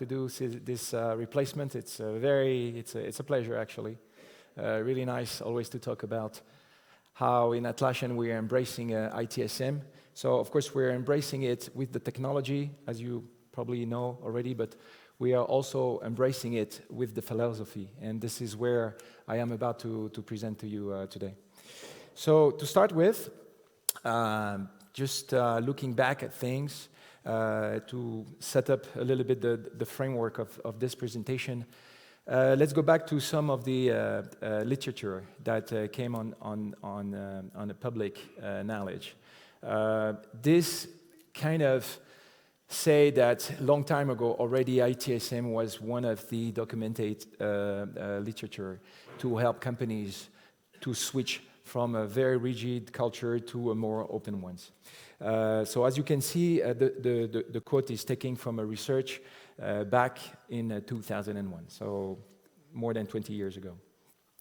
to do this replacement. It's a pleasure, actually. Really nice always to talk about how in Atlassian we are embracing ITSM. So, of course, we're embracing it with the technology, as you probably know already, but we are also embracing it with the philosophy, and this is where I am about to present to you today. So, to start with, just looking back at things, to set up a little bit the framework of this presentation, let's go back to some of the literature that came on the public knowledge. This kind of say that a long time ago already ITSM was one of the documented literature to help companies to switch from a very rigid culture to a more open one. So as you can see, the quote is taken from a research back in 2001, so more than 20 years ago.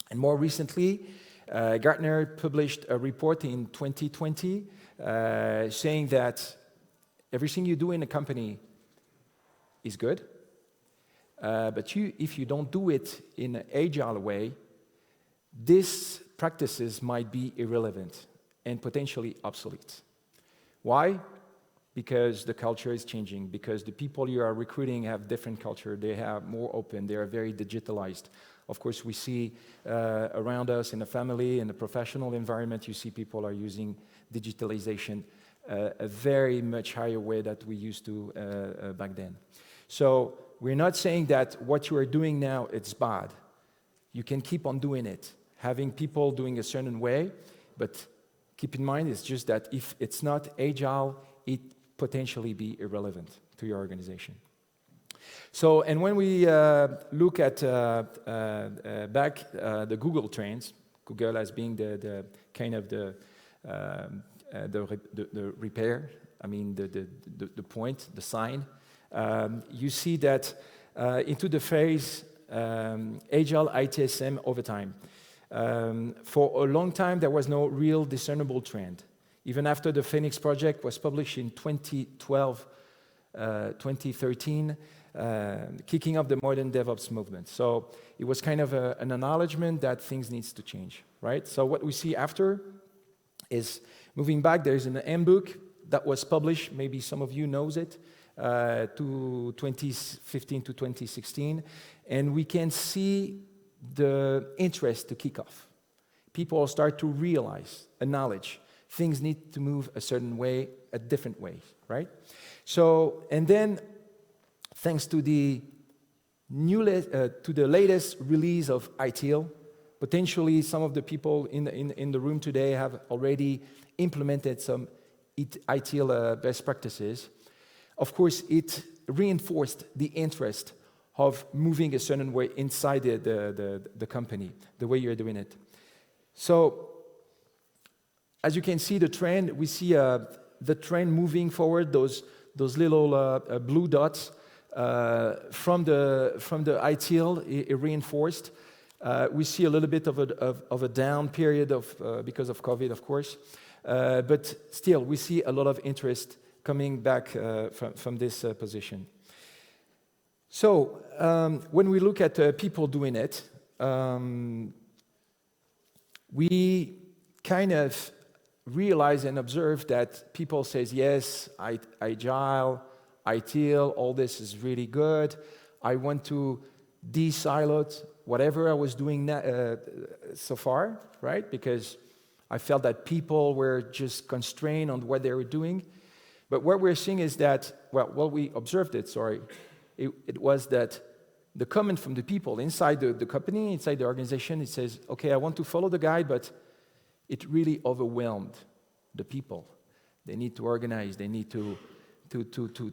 And more recently, Gartner published a report in 2020 saying that everything you do in a company is good, but if you don't do it in an agile way, these practices might be irrelevant and potentially obsolete. Why? Because the culture is changing, because the people you are recruiting have different culture, they are more open, they are very digitalized. Of course, we see around us in the family, in the professional environment, you see people are using digitalization a very much higher way that we used to back then. So we're not saying that what you are doing now, it's bad. You can keep on doing it, having people doing a certain way, but keep in mind, it's just that if it's not agile, it potentially be irrelevant to your organization. So, and when we look at back the Google trends, Google as being the kind of the repair, I mean the point, the sign, you see that into the phase Agile ITSM over time. For a long time, there was no real discernible trend. Even after the Phoenix project was published in 2012, 2013, kicking off the modern DevOps movement. So it was kind of an acknowledgement that things needs to change, right? So what we see after is moving back. There's an handbook that was published, maybe some of you knows it, to 2015 to 2016, and we can see the interest to kick off. People start to realize, acknowledge, things need to move a certain way, a different way, right? So, and then, thanks to the latest release of ITIL, potentially some of the people in the room today have already implemented some ITIL best practices. Of course, it reinforced the interest of moving a certain way inside the company, the way you're doing it. So, as you can see the trend, we see the trend moving forward, those little blue dots from the ITIL, it reinforced. We see a little bit of a down period because of COVID, of course, but still we see a lot of interest coming back from this position. So when we look at people doing it, we kind of realize and observe that people says, yes, Agile, ITIL, all this is really good. I want to de-silo whatever I was doing so far, right? Because I felt that people were just constrained on what they were doing. But what we're seeing is that, well, we observed it, it was that the comment from the people inside the company, inside the organization, it says, okay, I want to follow the guide, but it really overwhelmed the people. They need to organize, they need to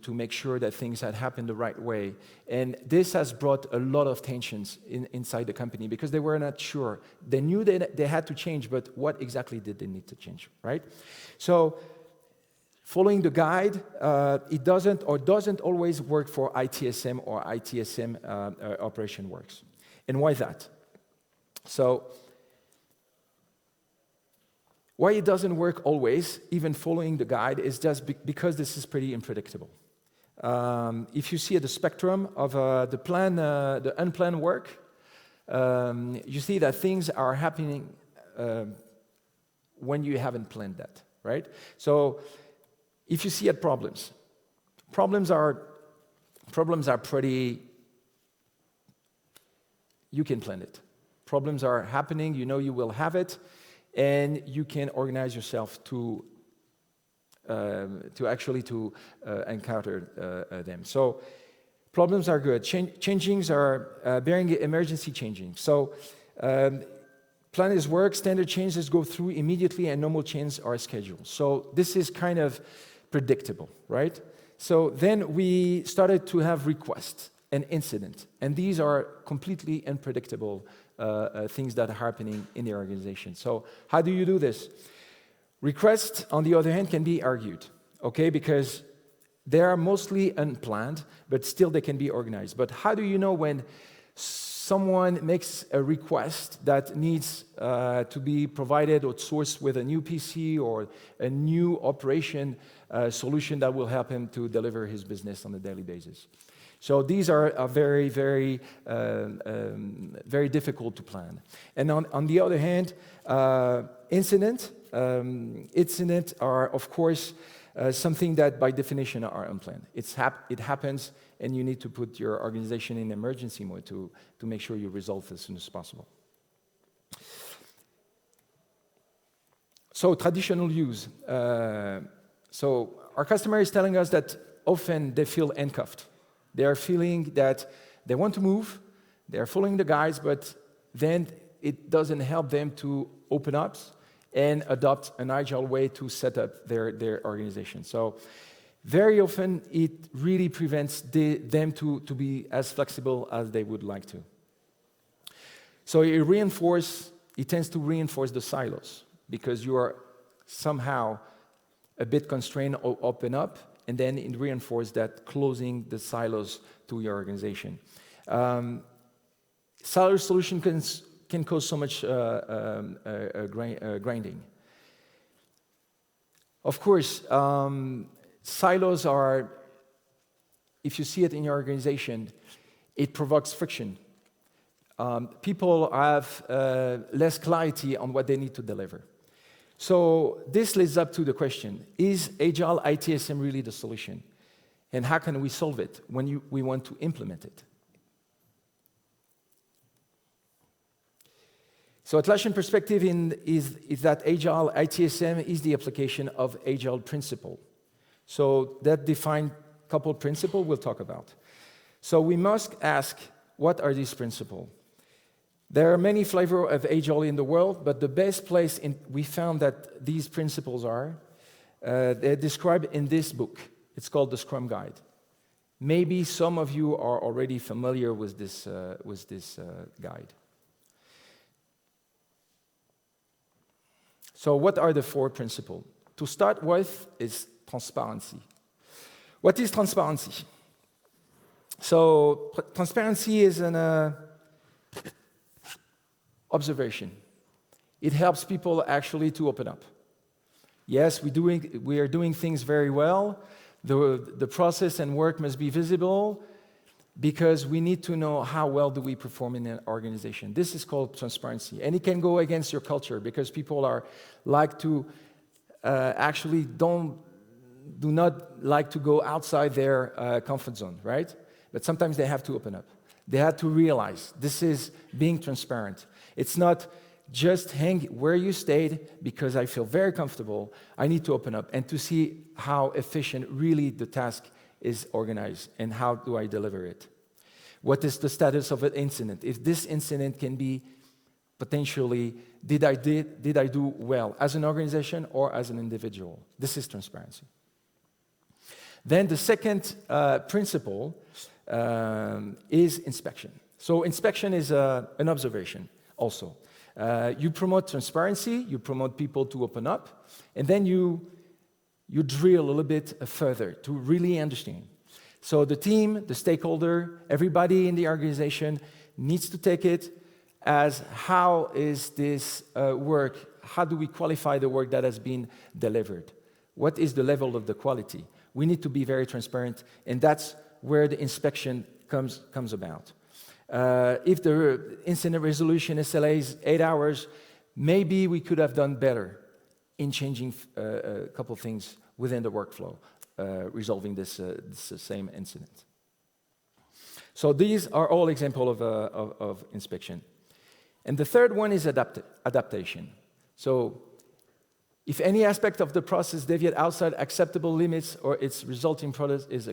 make sure that things had happened the right way. And this has brought a lot of tensions inside the company because they were not sure. They knew that they had to change, but what exactly did they need to change, right? So, following the guide, it doesn't always work for ITSM or ITSM operation works. And why that? So, why it doesn't work always, even following the guide, is just because this is pretty unpredictable. If you see at the spectrum of the unplanned work, you see that things are happening when you haven't planned that, right? So if you see at problems are pretty, you can plan it. Problems are happening, you know you will have it, and you can organize yourself to encounter them. So problems are good. Changings are bearing emergency changing. So plan is work, standard changes go through immediately, and normal changes are scheduled. So this is kind of predictable, right? So then we started to have requests and incidents, and these are completely unpredictable things that are happening in the organization. So how do you do this? Requests, on the other hand, can be argued, okay, because they are mostly unplanned, but still they can be organized. But how do you know when someone makes a request that needs to be provided or sourced with a new PC or a new operation solution that will help him to deliver his business on a daily basis? So these are very, very, very difficult to plan. And on the other hand, incidents are, of course, something that by definition are unplanned. It happens, and you need to put your organization in emergency mode to make sure you resolve as soon as possible. So traditional use. So our customer is telling us that often they feel handcuffed. They are feeling that they want to move, they're following the guides, but then it doesn't help them to open up and adopt an agile way to set up their organization. So very often it really prevents them to be as flexible as they would like to. So it tends to reinforce the silos because you are somehow a bit constrained or open up, and then it reinforces that closing the silos to your organization. Silo solution can cause so much grinding. Of course, silos are, if you see it in your organization, it provokes friction. People have less clarity on what they need to deliver. So this leads up to the question, is Agile ITSM really the solution? And how can we solve it when we want to implement it? So Atlassian perspective is that Agile ITSM is the application of Agile principle. So that defined couple principles we'll talk about. So we must ask, what are these principles? There are many flavors of Agile in the world, but the best place we found that these principles are, they're described in this book. It's called the Scrum Guide. Maybe some of you are already familiar with this guide. So what are the 4 principles? To start with is transparency. What is transparency? So transparency is an observation. It helps people actually to open up. Yes, we are doing things very well. The process and work must be visible because we need to know how well do we perform in an organization. This is called transparency. And it can go against your culture because people actually do not like to go outside their comfort zone, right? But sometimes they have to open up. They have to realize this is being transparent. It's not just hang where you stayed because I feel very comfortable. I need to open up and to see how efficient really the task is organized and how do I deliver it. What is the status of an incident? If this incident can be potentially, did I do well as an organization or as an individual? This is transparency. Then the second principle is inspection. So inspection is an observation also. You promote transparency, you promote people to open up, and then you drill a little bit further to really understand. So the team, the stakeholder, everybody in the organization needs to take it as how is this work, how do we qualify the work that has been delivered? What is the level of the quality? we need to be very transparent, and that's where the inspection comes about. If the incident resolution SLA is 8 hours, maybe we could have done better in changing a couple of things within the workflow, resolving this same incident. So these are all examples of inspection. And the third one is adaptation. So if any aspect of the process deviates outside acceptable limits or its resulting product is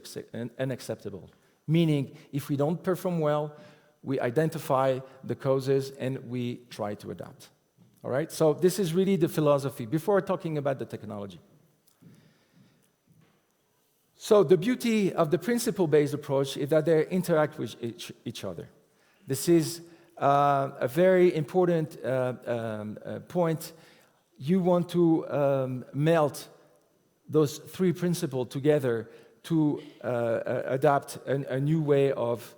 unacceptable, meaning if we don't perform well, we identify the causes and we try to adapt. All right? So this is really the philosophy before talking about the technology. So the beauty of the principle-based approach is that they interact with each other. This is a very important point. You want to melt those three principles together to adapt a new way of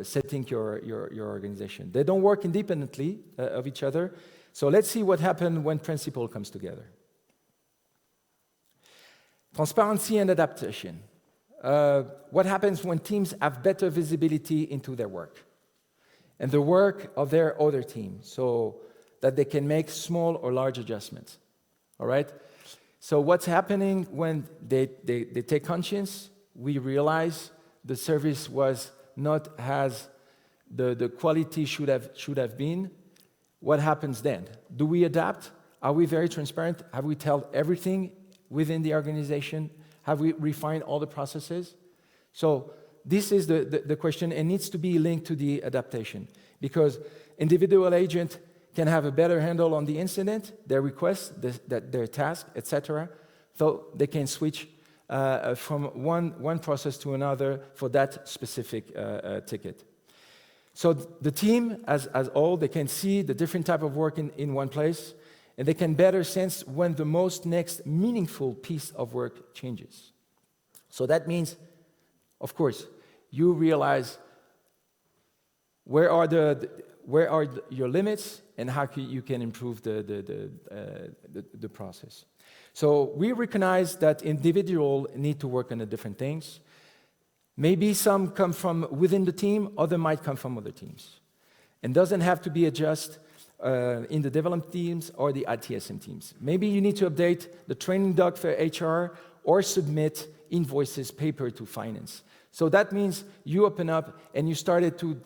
setting your organization. They don't work independently of each other. So let's see what happens when principle comes together. Transparency and adaptation. What happens when teams have better visibility into their work and the work of their other team so that they can make small or large adjustments, all right? So what's happening when they take conscience, we realize the service was not as the quality should have been. What happens then? Do we adapt? Are we very transparent? Have we told everything within the organization? Have we refined all the processes? So this is the question, and needs to be linked to the adaptation, because individual agent can have a better handle on the incident, their request, their task, etc. So they can switch from one process to another for that specific ticket. So the team as all, they can see the different type of work in one place, and they can better sense when the most next meaningful piece of work changes. So that means, of course, you realize where are your limits and how you can improve the process. So we recognize that individuals need to work on the different things. Maybe some come from within the team, other might come from other teams. And doesn't have to be adjusted in the development teams or the ITSM teams. Maybe you need to update the training doc for HR or submit invoices paper to finance. So that means you open up and you started to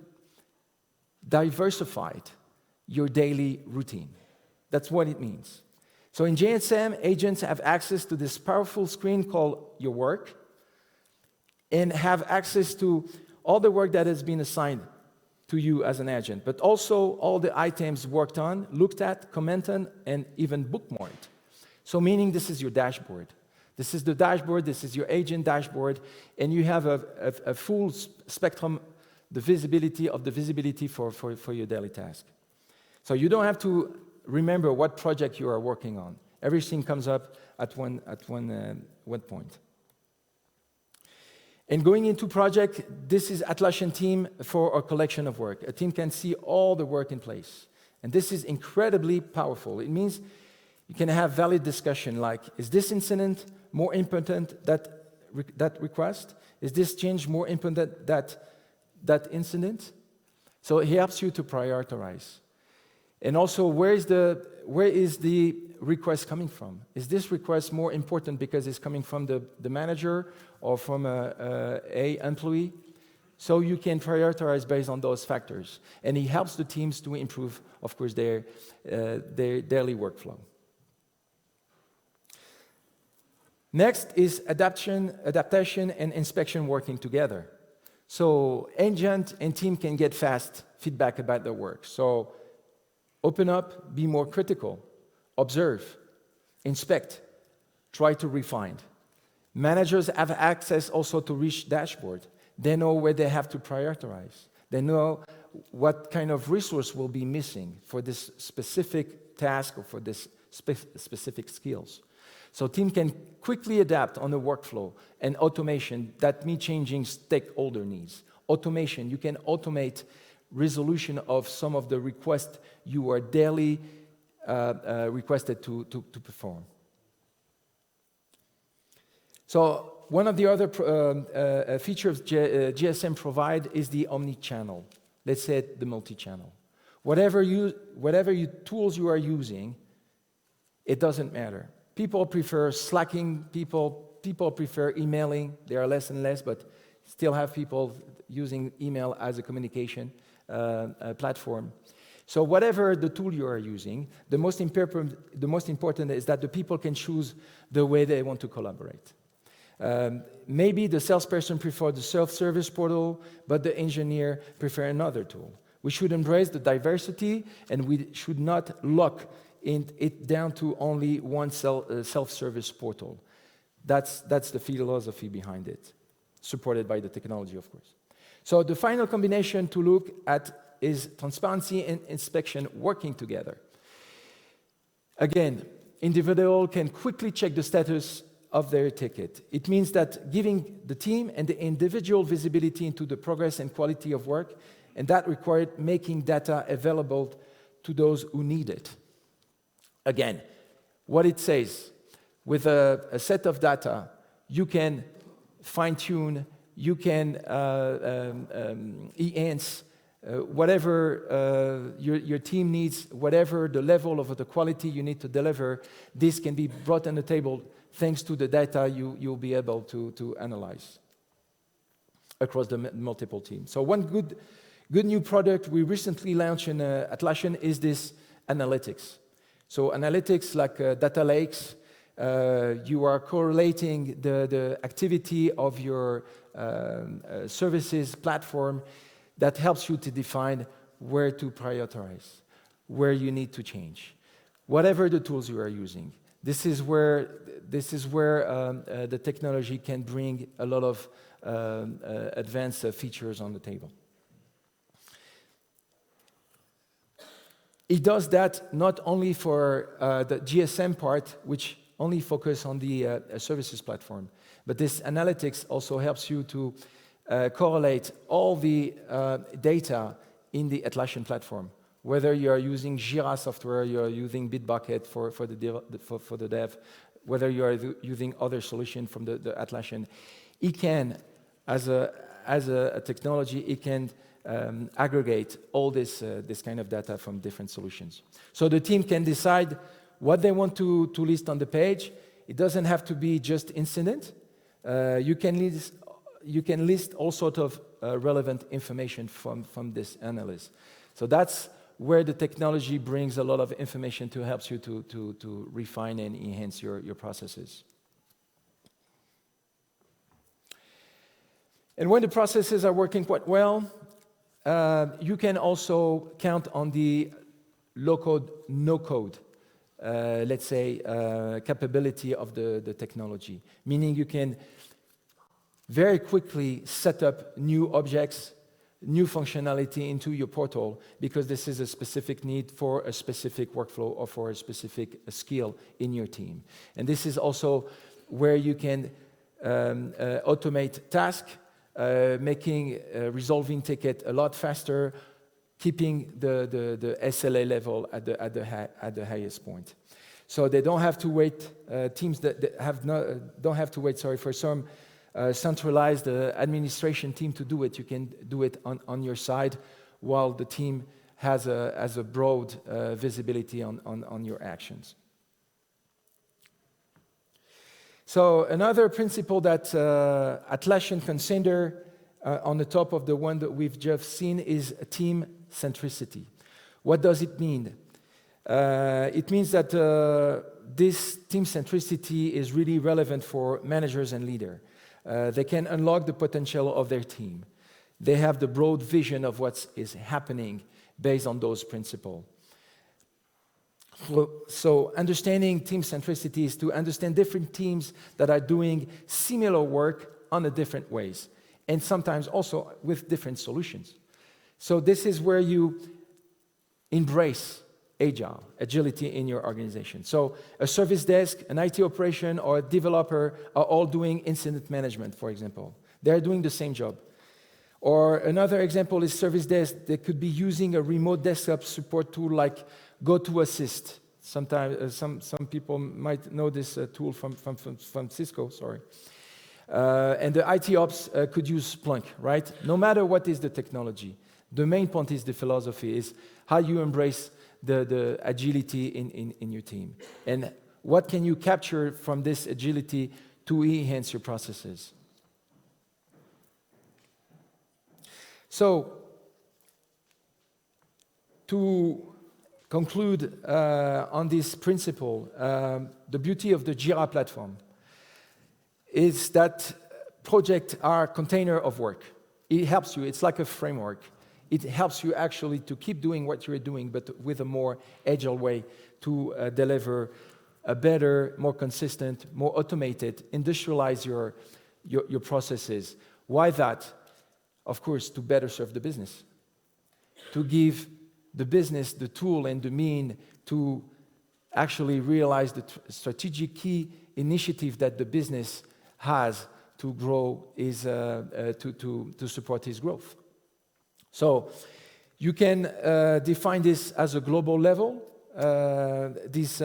diversify your daily routine. That's what it means. So in JSM, agents have access to this powerful screen called Your Work and have access to all the work that has been assigned to you as an agent, but also all the items worked on, looked at, commented, and even bookmarked. So meaning this is your dashboard. This is the dashboard, this is your agent dashboard, and you have a full spectrum, the visibility for your daily task. So you don't have to remember what project you are working on. Everything comes up at one point. And going into project, this is Atlassian team for a collection of work. A team can see all the work in place. And this is incredibly powerful. It means you can have valid discussion like, is this incident more important that request? Is this change more important that incident? So it helps you to prioritize. And also, where is the request coming from? Is this request more important because it's coming from the manager or from a employee? So you can prioritize based on those factors. And it helps the teams to improve, of course, their daily workflow. Next is adaptation and inspection working together. So agent and team can get fast feedback about their work. So open up, be more critical, observe, inspect, try to refine. Managers have access also to rich dashboard. They know where they have to prioritize. They know what kind of resource will be missing for this specific task or for this specific skills. So team can quickly adapt on the workflow and automation that meet changing stakeholder needs. Automation, you can automate resolution of some of the requests you are daily requested to perform. So one of the other features GSM provide is the omni-channel. Let's say the multi-channel. Whatever tools you are using, it doesn't matter. People prefer Slacking, people prefer emailing. There are less and less, but still have people using email as a communication platform. So whatever the tool you are using, the most important is that the people can choose the way they want to collaborate. Maybe the salesperson prefers the self-service portal, but the engineer prefers another tool. We should embrace the diversity, and we should not lock it down to only one self-service portal. That's the philosophy behind it, supported by the technology, of course. So the final combination to look at is transparency and inspection working together. Again, individual can quickly check the status of their ticket. It means that giving the team and the individual visibility into the progress and quality of work, and that required making data available to those who need it. Again, what it says, with a set of data, you can fine-tune, you can enhance whatever your team needs, whatever the level of the quality you need to deliver, this can be brought on the table thanks to the data you'll be able to analyze across the multiple teams. So one good new product we recently launched in Atlassian is this analytics. So analytics like data lakes, you are correlating the activity of your services platform that helps you to define where to prioritize, where you need to change. Whatever the tools you are using, this is where the technology can bring a lot of advanced features on the table. It does that not only for the GSM part, which only focus on the services platform, but this analytics also helps you to correlate all the data in the Atlassian platform. Whether you are using Jira software, you are using Bitbucket for the dev, whether you are using other solution from the Atlassian, it can, as a technology, it can aggregate all this kind of data from different solutions. So the team can decide what they want to list on the page. It doesn't have to be just incident. You can list all sorts of relevant information from this analysis. So that's where the technology brings a lot of information to help you to refine and enhance your processes. And when the processes are working quite well, you can also count on the low-code, no-code, let's say, capability of the technology. Meaning you can very quickly set up new objects, new functionality into your portal, because this is a specific need for a specific workflow or for a specific skill in your team. And this is also where you can automate tasks, making resolving ticket a lot faster, keeping the SLA level at the highest point. So they don't have to wait. Teams that don't have to wait. For some centralized administration team to do it. You can do it on your side, while the team has a broad visibility on your actions. So another principle that Atlassian consider on the top of the one that we've just seen is team centricity. What does it mean? It means that this team centricity is really relevant for managers and leaders. They can unlock the potential of their team. They have the broad vision of what is happening based on those principles. So understanding team centricity is to understand different teams that are doing similar work on a different ways, and sometimes also with different solutions. So this is where you embrace agility in your organization. So a service desk, an IT operation, or a developer are all doing incident management, for example. They're doing the same job. Or another example is service desk. They could be using a remote desktop support tool like GoToAssist. Sometimes some people might know this tool from Cisco. Sorry. And the IT ops could use Splunk, right? No matter what is the technology, the main point is the philosophy, is how you embrace the agility in your team. And what can you capture from this agility to enhance your processes? So, to conclude on this principle, the beauty of the Jira platform is that projects are container of work. It helps you, it's like a framework. It helps you actually to keep doing what you're doing, but with a more agile way to deliver a better, more consistent, more automated, industrialize your processes. Why that? Of course, to better serve the business, to give the business the tool and the mean to actually realize the strategic key initiative that the business has to grow, is to support his growth. So you can define this as a global level. This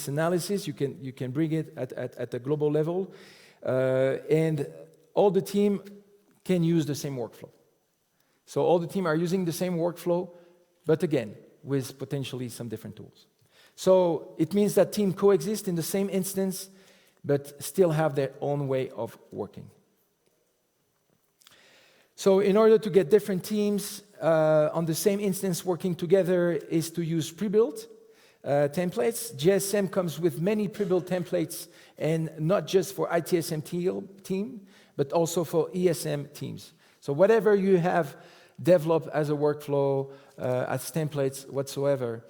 analysis, you can bring it at a global level, and all the team can use the same workflow. So all the team are using the same workflow, but again, with potentially some different tools. So it means that teams coexist in the same instance, but still have their own way of working. So in order to get different teams on the same instance working together is to use pre-built templates. JSM comes with many pre-built templates, and not just for ITSM team, but also for ESM teams. So whatever you have developed as a workflow, as templates whatsoever,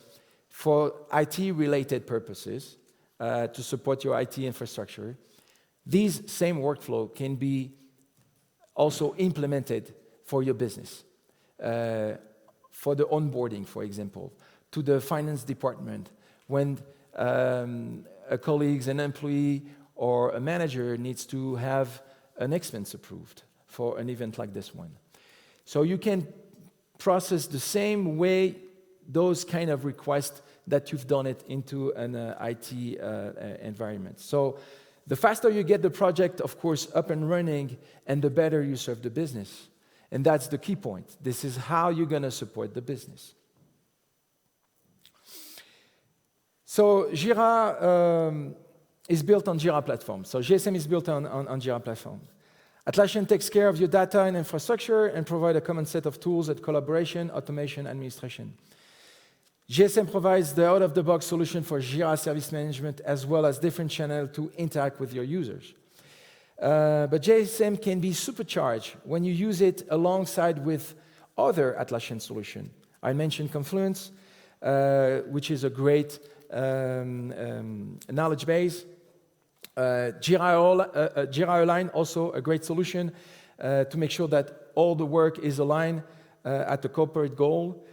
for IT-related purposes, to support your IT infrastructure, these same workflow can be also implemented for your business. For the onboarding, for example, to the finance department, when a colleague, an employee, or a manager needs to have an expense approved for an event like this one. So you can process the same way those kind of requests that you've done it into an IT environment. So the faster you get the project, of course, up and running, and the better you serve the business. And that's the key point. This is how you're going to support the business. So Jira is built on Jira platform. So JSM is built on Jira platform. Atlassian takes care of your data and infrastructure and provide a common set of tools at collaboration, automation, administration. JSM provides the out-of-the-box solution for Jira service management, as well as different channels to interact with your users. But JSM can be supercharged when you use it alongside with other Atlassian solutions. I mentioned Confluence, which is a great knowledge base. Jira Align, also a great solution to make sure that all the work is aligned at the corporate goal.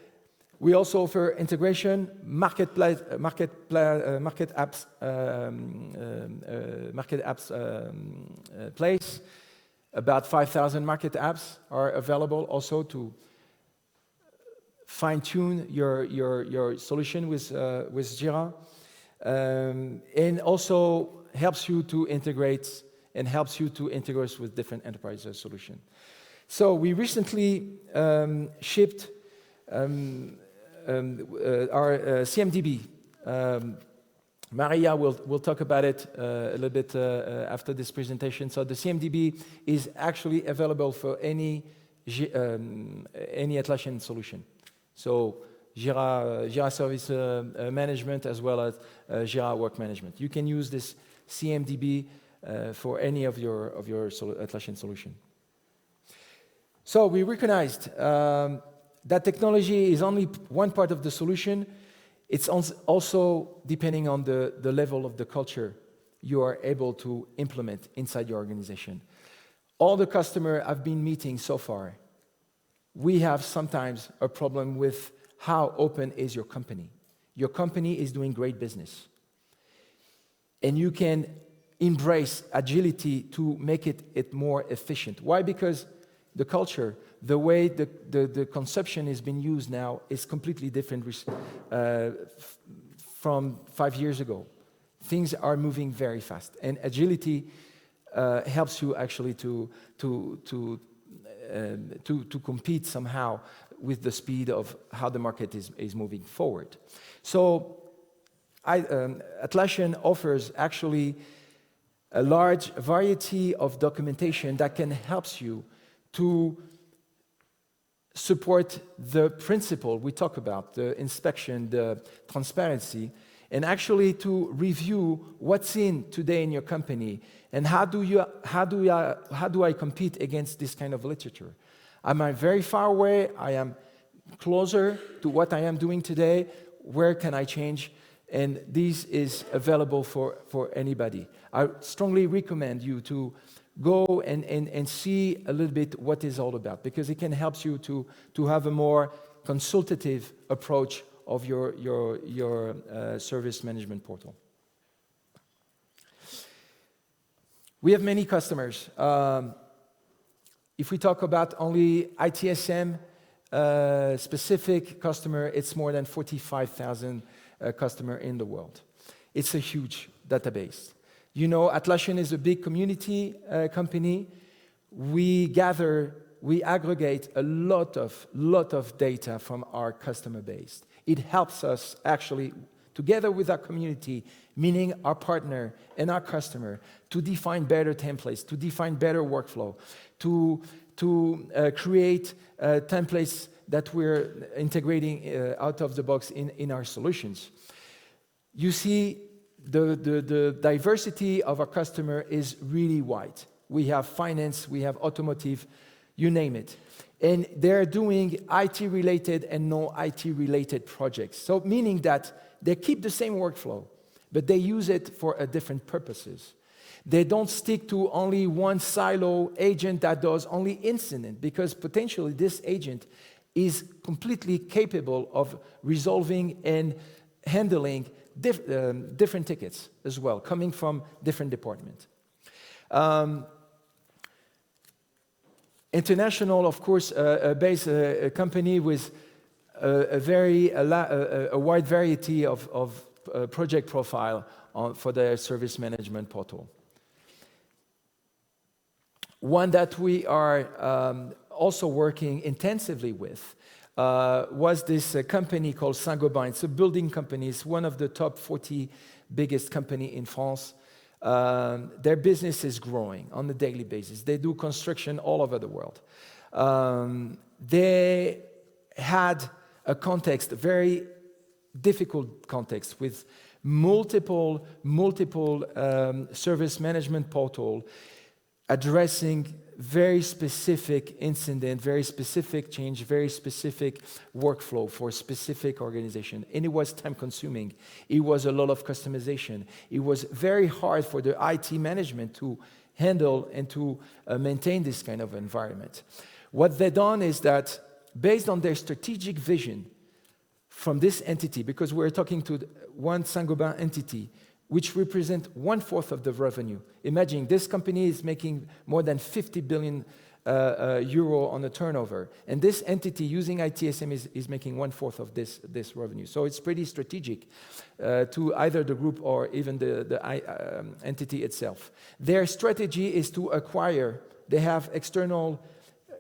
We also offer integration, market apps place. About 5,000 market apps are available also to fine-tune your solution with Jira, and also helps you to integrate with different enterprise solutions. So we recently shipped our CMDB. Maria will talk about it a little bit after this presentation. So the CMDB is actually available for any Atlassian solution. So Jira Service Management, as well as Jira Work Management. You can use this CMDB for any of your Atlassian solution. So we recognized that technology is only one part of the solution. It's also depending on the level of the culture you are able to implement inside your organization. All the customers I've been meeting so far, we have sometimes a problem with how open is your company. Your company is doing great business. And you can embrace agility to make it more efficient. Why? Because the culture, the way the conception is being used now is completely different from 5 years ago. Things are moving very fast, and agility helps you actually to compete somehow with the speed of how the market is moving forward. So Atlassian offers actually a large variety of documentation that can help you to support the principle we talk about, the inspection, the transparency, and actually to review what's in today in your company and how do I compete against this kind of literature? Am I very far away? I am closer to what I am doing today. Where can I change? And this is available for anybody. I strongly recommend you to go and see a little bit what it's all about, because it can help you to have a more consultative approach of your service management portal. We have many customers. If we talk about only ITSM specific customer, it's more than 45,000 customers in the world. It's a huge database. You know, Atlassian is a big community company. We aggregate a lot of data from our customer base. It helps us actually, together with our community, meaning our partner and our customer, to define better templates, to define better workflow, to create templates that we're integrating out of the box in our solutions. You see, the diversity of our customer is really wide. We have finance, we have automotive, you name it. And they're doing IT-related and non-IT-related projects. So meaning that they keep the same workflow, but they use it for different purposes. They don't stick to only one silo agent that does only incident, because potentially this agent is completely capable of resolving and handling different tickets as well, coming from different departments. International, of course, based company with a wide variety of project profile for their service management portal. One that we are also working intensively with was this company called Saint-Gobain. It's a building company. It's one of the top 40 biggest company in France. Their business is growing on a daily basis. They do construction all over the world. They had a context, a very difficult context, with multiple service management portal addressing very specific incident, very specific change, very specific workflow for a specific organization. And it was time consuming. It was a lot of customization. It was very hard for the IT management to handle and to maintain this kind of environment. What they've done is that, based on their strategic vision from this entity, because we're talking to one Saint-Gobain entity, which represent 1/4 of the revenue. Imagine this company is making more than 50 billion euro on the turnover, and this entity using ITSM is making 1/4 of this revenue. So it's pretty strategic to either the group or even the entity itself. Their strategy is to acquire. They have external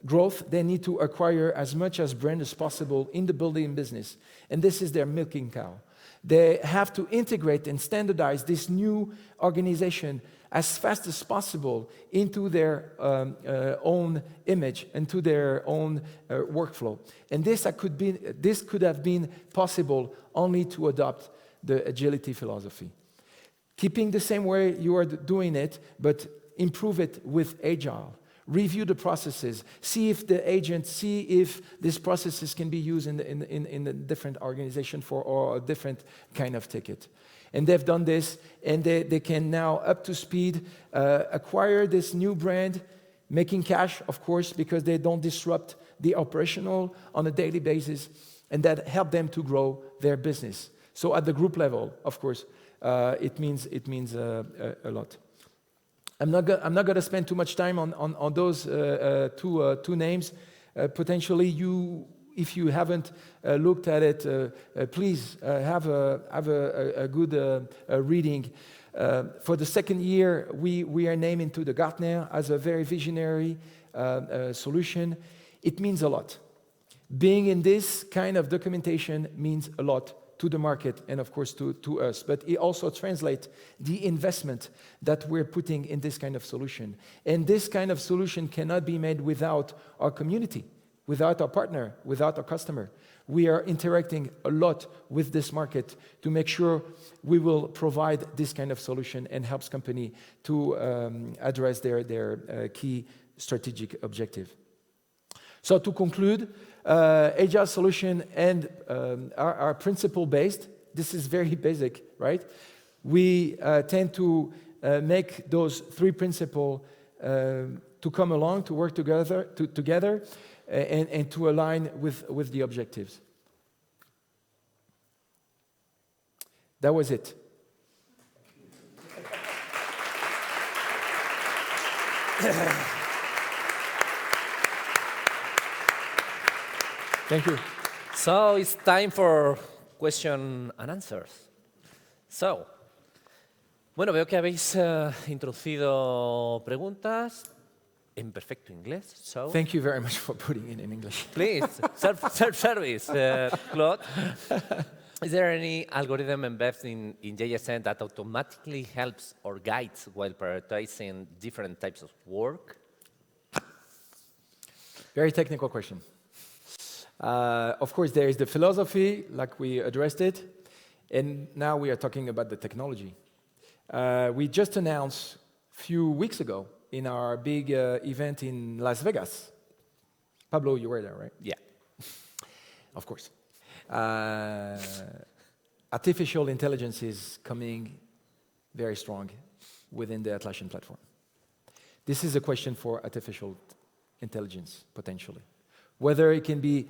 growth. They need to acquire as much as brand as possible in the building business, and this is their milking cow. They have to integrate and standardize this new organization as fast as possible into their own image, into their own workflow. And this could have been possible only to adopt the agility philosophy. Keeping the same way you are doing it, but improve it with Agile. Review the processes, see if these processes can be used in a different organization or a different kind of ticket. And they've done this, and they can now, up to speed, acquire this new brand, making cash, of course, because they don't disrupt the operational on a daily basis, and that help them to grow their business. So at the group level, of course, it means a lot. I'm not going to spend too much time on those two names. Potentially, if you haven't looked at it, please have a good reading. For the second year, we are named into the Gartner as a very visionary solution. It means a lot. Being in this kind of documentation means a lot to the market and, of course, to us. But it also translates the investment that we're putting in this kind of solution. And this kind of solution cannot be made without our community, without our partner, without our customer. We are interacting a lot with this market to make sure we will provide this kind of solution and helps company to address their key strategic objective. So to conclude, Agile solution and are principle-based. This is very basic, right? We tend to make those three principles to come along, to work together, and to align with the objectives. That was it. Thank you. So it's time for question and answers. So, bueno, veo que habéis introducido preguntas en perfecto inglés. So, Thank you very much for putting it in English. please, self-service, Claude. Is there any algorithm embedded in JSN that automatically helps or guides while prioritizing different types of work? Very technical question. Of course, there is the philosophy, like we addressed it, and now we are talking about the technology. We just announced a few weeks ago in our big event in Las Vegas. Pablo, you were there, right? Yeah. Of course. Artificial intelligence is coming very strong within the Atlassian platform. This is a question for artificial intelligence, potentially. Whether it can be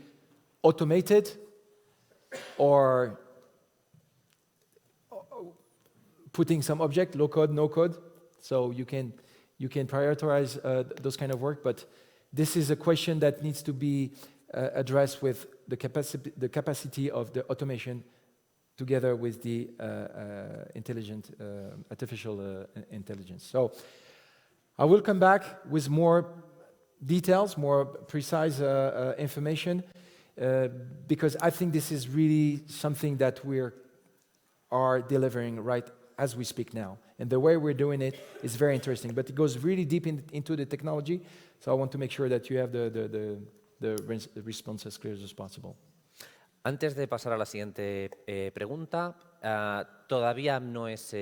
automated or putting some object, low code, no code, so you can prioritize those kind of work, but this is a question that needs to be addressed with the capacity of the automation together with the artificial intelligence. So I will come back with more details, more precise information, because I think this is really something that we are delivering right as we speak now. And the way we're doing it is very interesting, but it goes really deep into the technology, so I want to make sure that you have the response as clear as possible. Antes de pasar a la siguiente pregunta, todavía no es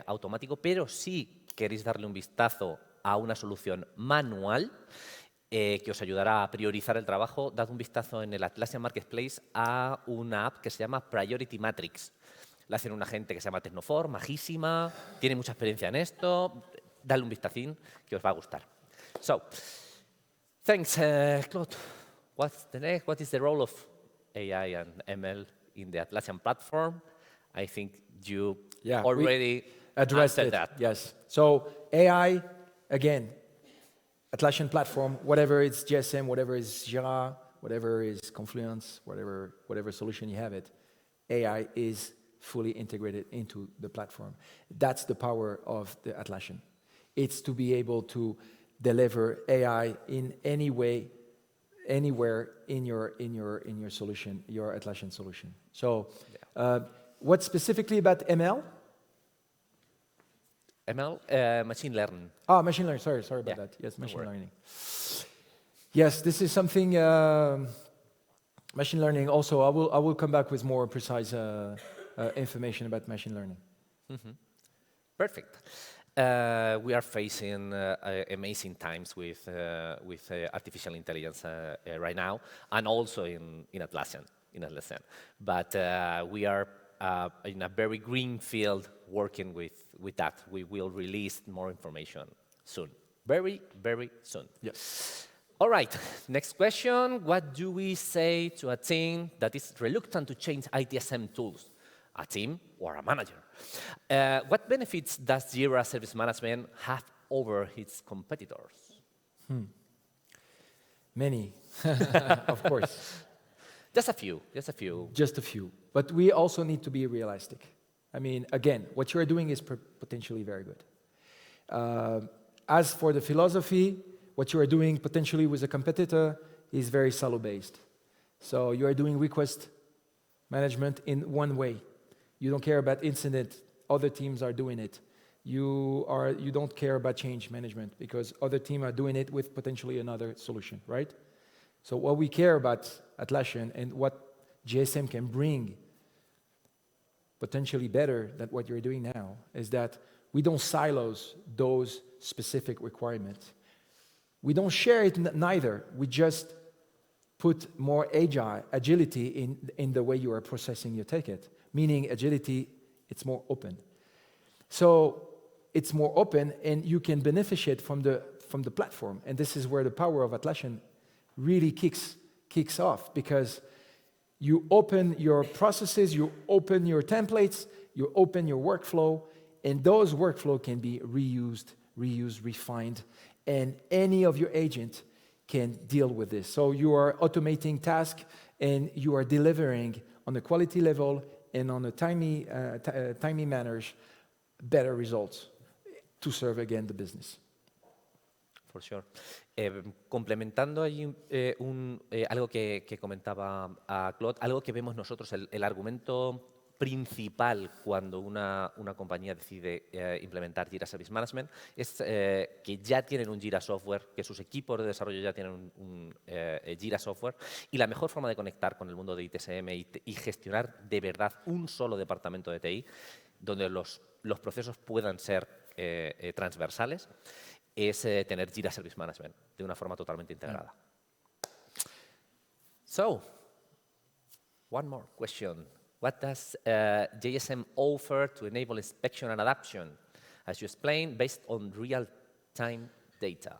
automático, pero sí queréis darle un vistazo a una solución manual que os ayudará a priorizar el trabajo, dad un vistazo en el Atlassian Marketplace a una app que se llama Priority Matrix. La hacen una gente que se llama TecnoFor, majísima, tiene mucha experiencia en esto. Dale un vistacín que os va a gustar. So, thanks, Claude. What's the next? What is the role of AI and ML in the Atlassian platform? I think you already addressed that. Yes. So AI, again, Atlassian platform, whatever it's JSM, whatever is Jira, whatever is Confluence, whatever solution you have it, AI is fully integrated into the platform. That's the power of the Atlassian. It's to be able to deliver AI in any way, anywhere in your solution, your Atlassian solution. So, what specifically about ML? ML, machine learning. Ah, machine learning. Sorry about that. Yes, machine learning. Yes, this is something. Machine learning. Also, I will come back with more precise information about machine learning. Mm-hmm. Perfect. We are facing amazing times with artificial intelligence right now, and also in Atlassian. But we are in a very green field working with that. We will release more information soon. Very, very soon. Yes. All right, next question. What do we say to a team that is reluctant to change ITSM tools? A team or a manager? What benefits does Jira Service Management have over its competitors? Many, of course. Just a few, just a few. Just a few. But we also need to be realistic. I mean, again, what you are doing is potentially very good. As for the philosophy, what you are doing potentially with a competitor is very silo-based. So you are doing request management in one way. You don't care about incident, other teams are doing it. You don't care about change management because other teams are doing it with potentially another solution, right? So what we care about Atlassian and what GSM can bring potentially better than what you're doing now is that we don't silos those specific requirements. We don't share it neither. We just put more agility in the way you are processing your ticket, meaning agility, it's more open. So it's more open and you can benefit from the platform. And this is where the power of Atlassian really kicks off because you open your processes, you open your templates, you open your workflow, and those workflow can be reused, refined, and any of your agents can deal with this. So you are automating tasks and you are delivering on a quality level and on a timely manners better results to serve again the business. For sure. Complementando ahí algo que comentaba a Claude, algo que vemos nosotros, el argumento principal cuando una compañía decide implementar Jira Service Management es que ya tienen un Jira Software, que sus equipos de desarrollo ya tienen un Jira Software y la mejor forma de conectar con el mundo de ITSM y gestionar de verdad un solo departamento de TI donde los procesos puedan ser transversales es tener Jira Service Management de una forma totalmente integrada. So, one more question. What does JSM offer to enable inspection and adaptation, as you explained, based on real-time data?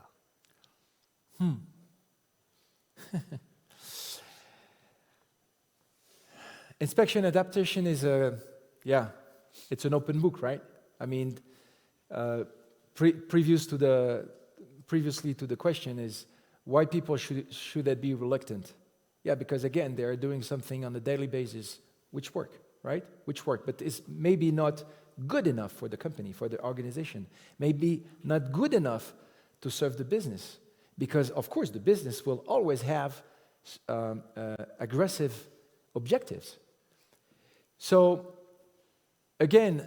Inspection adaptation is it's an open book, right? I mean, previously to the question is why people should be reluctant? Yeah, because again, they are doing something on a daily basis which work, right? Which work, but it's maybe not good enough for the company, for the organization. Maybe not good enough to serve the business. Because of course the business will always have aggressive objectives. So again,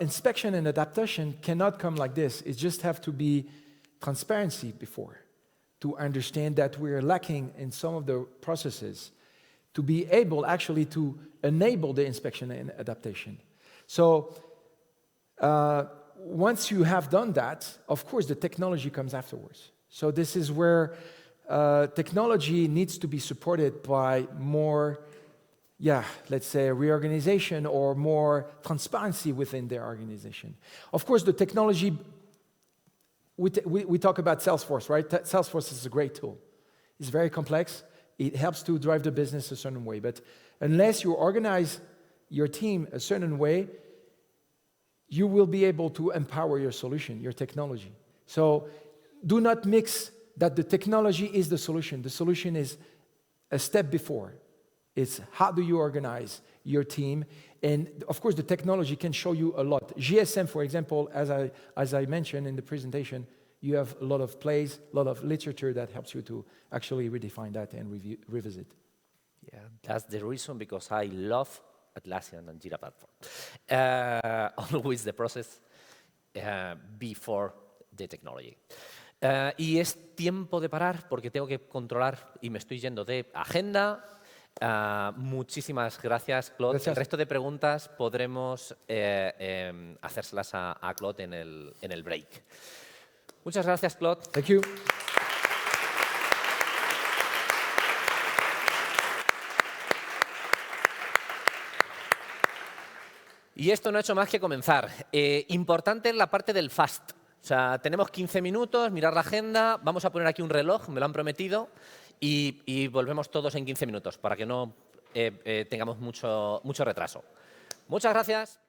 inspection and adaptation cannot come like this. It just have to be transparency before to understand that we're lacking in some of the processes to be able actually to enable the inspection and adaptation. So once you have done that, of course the technology comes afterwards. So this is where technology needs to be supported by more, let's say reorganization or more transparency within their organization. Of course, the technology, we talk about Salesforce, right? Salesforce is a great tool. It's very complex. It helps to drive the business a certain way. But unless you organize your team a certain way, you will be able to empower your solution, your technology. So do not mix that the technology is the solution. The solution is a step before. It's how do you organize your team? And of course, the technology can show you a lot. GSM, for example, as I mentioned in the presentation, you have a lot of plays, a lot of literature that helps you to actually redefine that and revisit. Yeah, that's the reason because I love Atlassian and Jira Platform. Always the process before the technology. Y es tiempo de parar porque tengo que controlar y me estoy yendo de agenda. Muchísimas gracias, Claude. Gracias. El resto de preguntas podremos hacérselas a Claude en el break. Muchas gracias, Claude. Thank you. Y esto no ha hecho más que comenzar. Importante la parte del fast. O sea, tenemos 15 minutos, mirar la agenda, vamos a poner aquí un reloj, me lo han prometido, y volvemos todos en 15 minutos para que no tengamos mucho retraso. Muchas gracias.